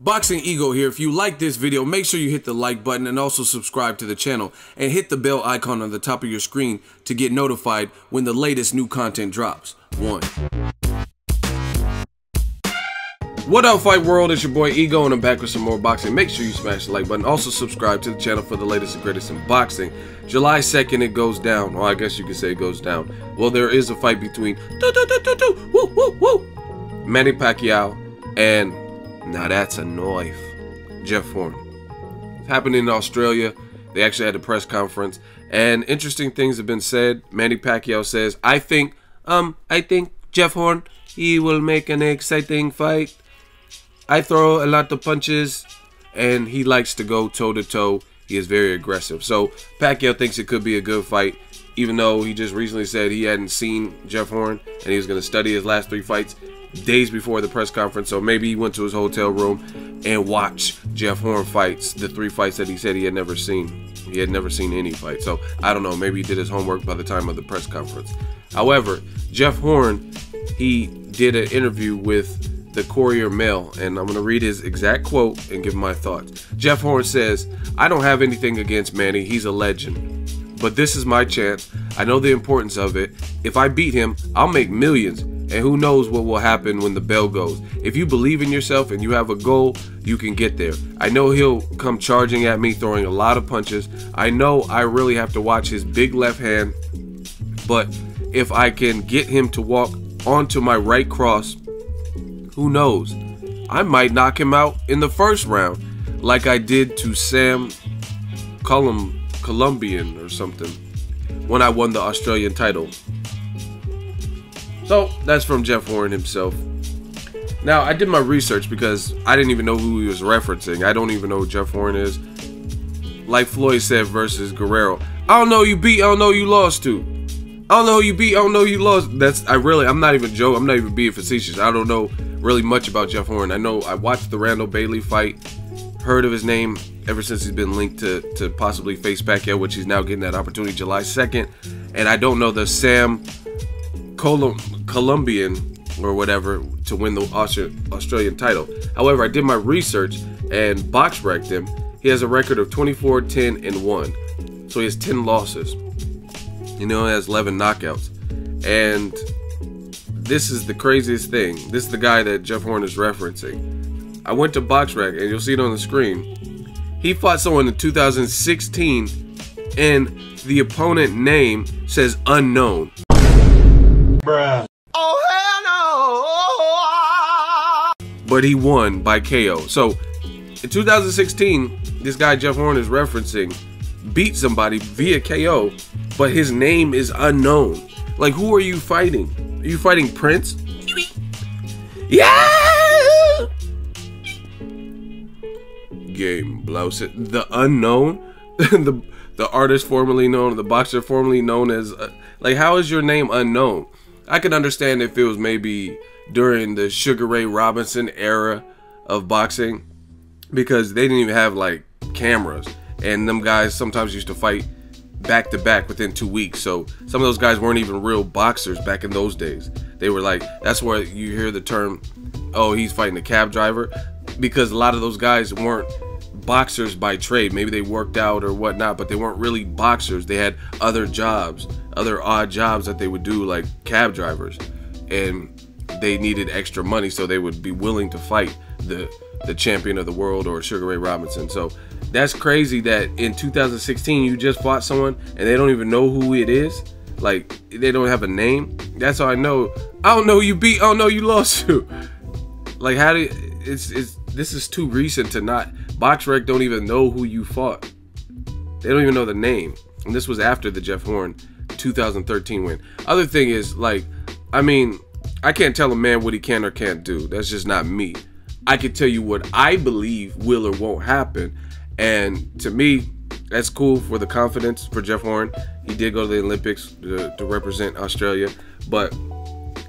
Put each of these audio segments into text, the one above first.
Boxing Ego here. If you like this video, make sure you hit the like button and also subscribe to the channel and hit the bell icon on the top of your screen to get notified when the latest new content drops. What up, fight world? It's your boy Ego and I'm back with some more boxing. Make sure you smash the like button. Also subscribe to the channel for the latest and greatest in boxing. July 2nd it goes down. Well, I guess you could say it goes down. Well, there is a fight between Manny Pacquiao and, now that's a knife, Jeff Horn. It's happening in Australia. They actually had a press conference and interesting things have been said. Manny Pacquiao says, I think Jeff Horn, he will make an exciting fight. I throw a lot of punches and he likes to go toe to toe. He is very aggressive. So Pacquiao thinks it could be a good fight, even though he just recently said he hadn't seen Jeff Horn and he was going to study his last 3 fights days before the press conference. So maybe he went to his hotel room and watched Jeff Horn fights, the 3 fights that he said he had never seen. He had never seen any fight. So I don't know, maybe he did his homework by the time of the press conference. However, Jeff Horn, he did an interview with the Courier Mail, and I'm going to read his exact quote and give my thoughts. Jeff Horn says, I don't have anything against Manny. He's a legend. But this is my chance. I know the importance of it. If I beat him, I'll make millions. And who knows what will happen when the bell goes. If you believe in yourself and you have a goal, you can get there. I know he'll come charging at me, throwing a lot of punches. I know I really have to watch his big left hand. But if I can get him to walk onto my right cross, who knows? I might knock him out in the first round, like I did to Sam Colombian or something when I won the Australian title. So that's from Jeff Horn himself. Now I did my research because I didn't even know who he was referencing. I don't even know who Jeff Horn is. Like Floyd said versus Guerrero, I don't know who you beat, I don't know who you lost to. I don't know who you beat, I don't know who you lost. I'm not even joking, I'm not even being facetious. I don't know really much about Jeff Horn. I know I watched the Randall Bailey fight, heard of his name ever since he's been linked to possibly face Pacquiao, which he's now getting that opportunity July 2nd. And I don't know the Sam Colombian or whatever to win the Australian title. However, I did my research and box wrecked him. He has a record of 24, 10, and 1. So he has 10 losses. You know, he has 11 knockouts. And this is the craziest thing. This is the guy that Jeff Horn is referencing. I went to BoxRec, and you'll see it on the screen. He fought someone in 2016, and the opponent name says unknown. Bruh. Oh, hell no! But he won by KO. So, in 2016, this guy Jeff Horn is referencing beat somebody via KO, but his name is unknown. Like, who are you fighting? Are you fighting Prince? Yeah! Game blouse. The unknown? the artist formerly known, the boxer formerly known as... like, how is your name unknown? I can understand if it was maybe during the Sugar Ray Robinson era of boxing, because they didn't even have, like, cameras. And them guys sometimes used to fight back to back within 2 weeks. So some of those guys weren't even real boxers back in those days. They were like, that's where you hear the term, oh, he's fighting a cab driver, because a lot of those guys weren't boxers by trade. Maybe they worked out or whatnot, but they weren't really boxers. They had other jobs, other odd jobs that they would do, like cab drivers, and they needed extra money, so they would be willing to fight the champion of the world or Sugar Ray Robinson. So that's crazy that in 2016 you just fought someone and they don't even know who it is. Like, they don't have a name. That's how I know. I don't know who you beat, I don't know who you lost to. Like, how do you, this is too recent to not. BoxRec don't even know who you fought. They don't even know the name. And this was after the Jeff Horn 2013 win. Other thing is, like, I mean, I can't tell a man what he can or can't do. That's just not me. I can tell you what I believe will or won't happen. And to me, that's cool for the confidence for Jeff Horn. He did go to the Olympics to represent Australia. But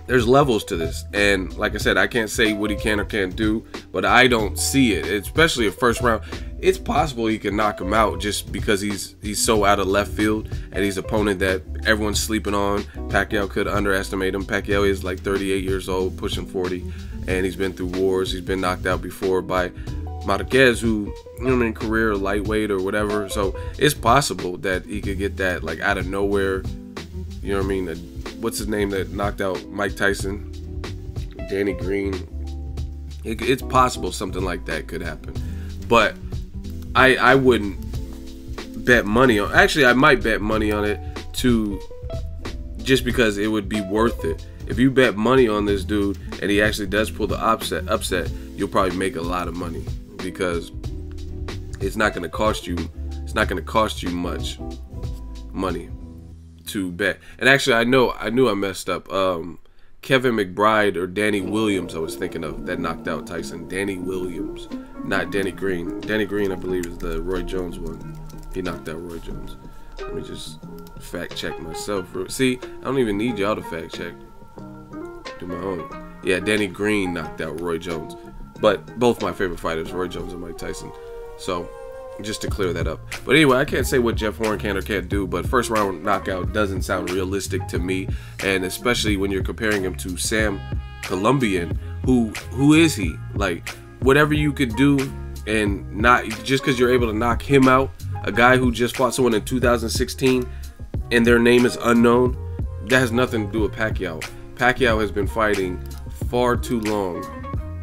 there's levels to this. And like I said, I can't say what he can or can't do. But I don't see it, especially a first round. It's possible he can knock him out just because he's so out of left field. And he's an opponent that everyone's sleeping on. Pacquiao could underestimate him. Pacquiao is like 38 years old, pushing 40. And he's been through wars. He's been knocked out before by Marquez, who, you know what I mean, career lightweight or whatever. So it's possible that he could get that like out of nowhere. You know what I mean? What's his name that knocked out Mike Tyson? Danny Green. It's possible something like that could happen. But I wouldn't bet money on. Actually, I might bet money on it just because it would be worth it. If you bet money on this dude and he actually does pull the upset, you'll probably make a lot of money because it's not going to cost you. It's not going to cost you much money to bet. And actually, I knew I messed up. Kevin McBride or Danny Williams, I was thinking of, that knocked out Tyson. Danny Williams, not Danny Green. Danny Green, I believe, is the Roy Jones one. He knocked out Roy Jones. Let me just fact check myself. See, I don't even need y'all to fact check. Do my own. Yeah, Danny Green knocked out Roy Jones. But both my favorite fighters, Roy Jones and Mike Tyson. So, just to clear that up. But anyway, I can't say what Jeff Horn can or can't do, but first round knockout doesn't sound realistic to me, and especially when you're comparing him to Sam Colombian, who is he? Like, whatever you could do, and not just because you're able to knock him out, a guy who just fought someone in 2016 and their name is unknown, that has nothing to do with Pacquiao. Pacquiao has been fighting far too long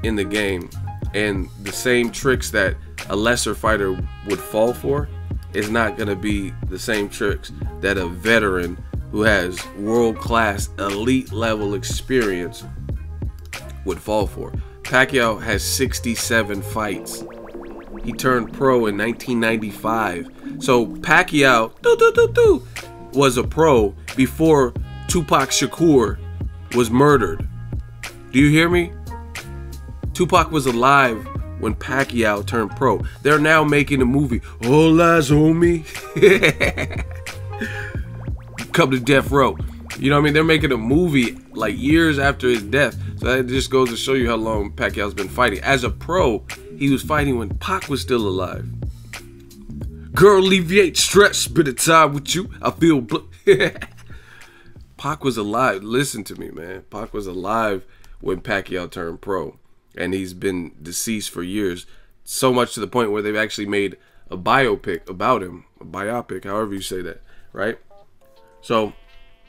in the game, and the same tricks that a lesser fighter would fall for is not going to be the same tricks that a veteran who has world-class elite level experience would fall for. Pacquiao has 67 fights. He turned pro in 1995. So Pacquiao was a pro before Tupac Shakur was murdered. Do you hear me? Tupac was alive when Pacquiao turned pro. They're now making a movie. All eyes on me. Come to death row. You know what I mean? They're making a movie like years after his death. So that just goes to show you how long Pacquiao's been fighting. As a pro, he was fighting when Pac was still alive. Girl, alleviate stress. Spend a time with you. I feel Pac was alive. Listen to me, man. Pac was alive when Pacquiao turned pro. And he's been deceased for years. So much to the point where they've actually made a biopic about him. A biopic, however you say that, right? So,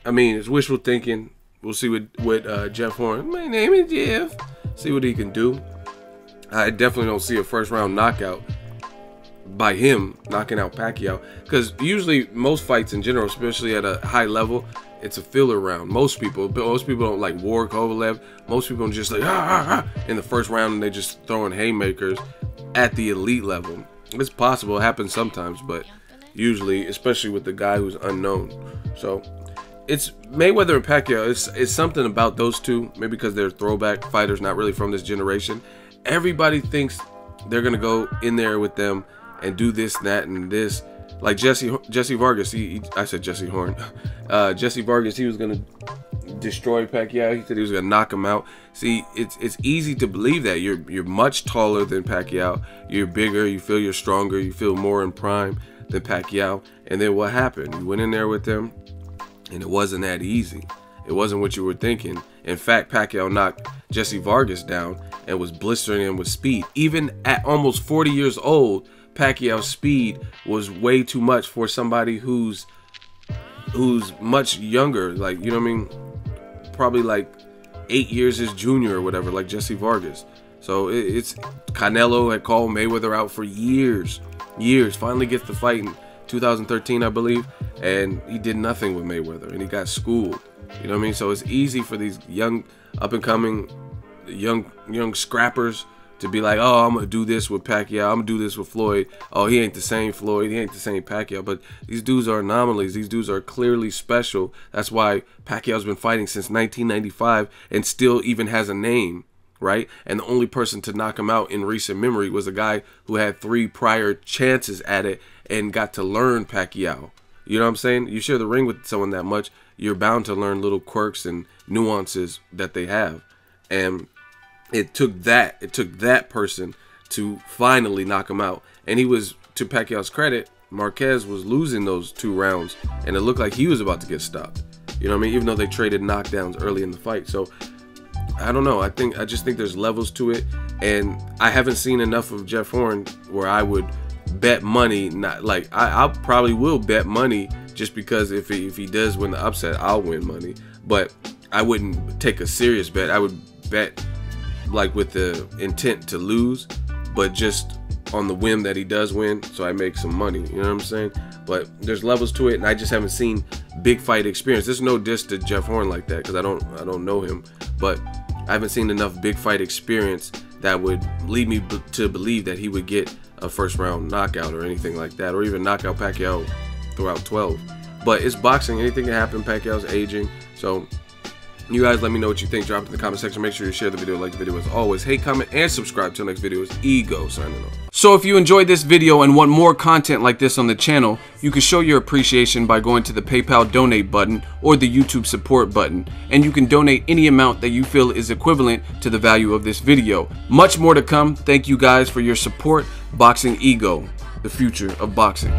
I mean, it's wishful thinking. We'll see what Jeff Horn. My name is Jeff. See what he can do. I definitely don't see a first round knockout by him knocking out Pacquiao. Because usually most fights in general, especially at a high level, it's a filler round. Most people don't like War Kovalev. Most people don't just like in the first round and they're just throwing haymakers at the elite level. It's possible, it happens sometimes, but usually, especially with the guy who's unknown. So it's Mayweather and Pacquiao. It's something about those two, maybe because they're throwback fighters, not really from this generation. Everybody thinks they're gonna go in there with them and do this, that, and this. Like Jesse Vargas, I said Jesse Horn. Jesse Vargas, he was gonna destroy Pacquiao. He said he was gonna knock him out. See, it's easy to believe that you're much taller than Pacquiao. You're bigger. You feel you're stronger. You feel more in prime than Pacquiao. And then what happened? You went in there with him, and it wasn't that easy. It wasn't what you were thinking. In fact, Pacquiao knocked Jesse Vargas down and was blistering him with speed. Even at almost 40 years old, Pacquiao's speed was way too much for somebody who's much younger, like, you know what I mean, probably like 8 years his junior or whatever, like Jesse Vargas. So it's Canelo had called Mayweather out for years. Finally gets the fight in 2013, I believe, and he did nothing with Mayweather, and he got schooled. You know what I mean? So it's easy for these young, up and coming, young scrappers to be like, oh, I'm gonna do this with Pacquiao, I'm gonna do this with Floyd. Oh, he ain't the same Floyd, he ain't the same Pacquiao. But these dudes are anomalies. These dudes are clearly special. That's why Pacquiao's been fighting since 1995 and still even has a name, right? And the only person to knock him out in recent memory was a guy who had 3 prior chances at it and got to learn Pacquiao. You know what I'm saying? You share the ring with someone that much, you're bound to learn little quirks and nuances that they have. And it took that person to finally knock him out. And he was, to Pacquiao's credit, Marquez was losing those 2 rounds, and it looked like he was about to get stopped. You know what I mean? Even though they traded knockdowns early in the fight. So I don't know. I just think there's levels to it. And I haven't seen enough of Jeff Horn where I would bet money. Not like I probably will bet money just because if he does win the upset, I'll win money. But I wouldn't take a serious bet. I would bet like with the intent to lose, but just on the whim that he does win, so I make some money. You know what I'm saying? But there's levels to it, and I just haven't seen big fight experience. There's no diss to Jeff Horn like that because I don't know him, but I haven't seen enough big fight experience that would lead me to believe that he would get a first round knockout or anything like that, or even knock out Pacquiao throughout 12. But it's boxing, anything can happen. Pacquiao's aging, so you guys let me know what you think. Drop it in the comment section. Make sure you share the video, like the video as always. Hate, comment, and subscribe. Till next video is Ego signing off. So if you enjoyed this video and want more content like this on the channel, you can show your appreciation by going to the PayPal donate button or the YouTube support button, and you can donate any amount that you feel is equivalent to the value of this video. Much more to come. Thank you guys for your support. Boxing Ego, the future of boxing.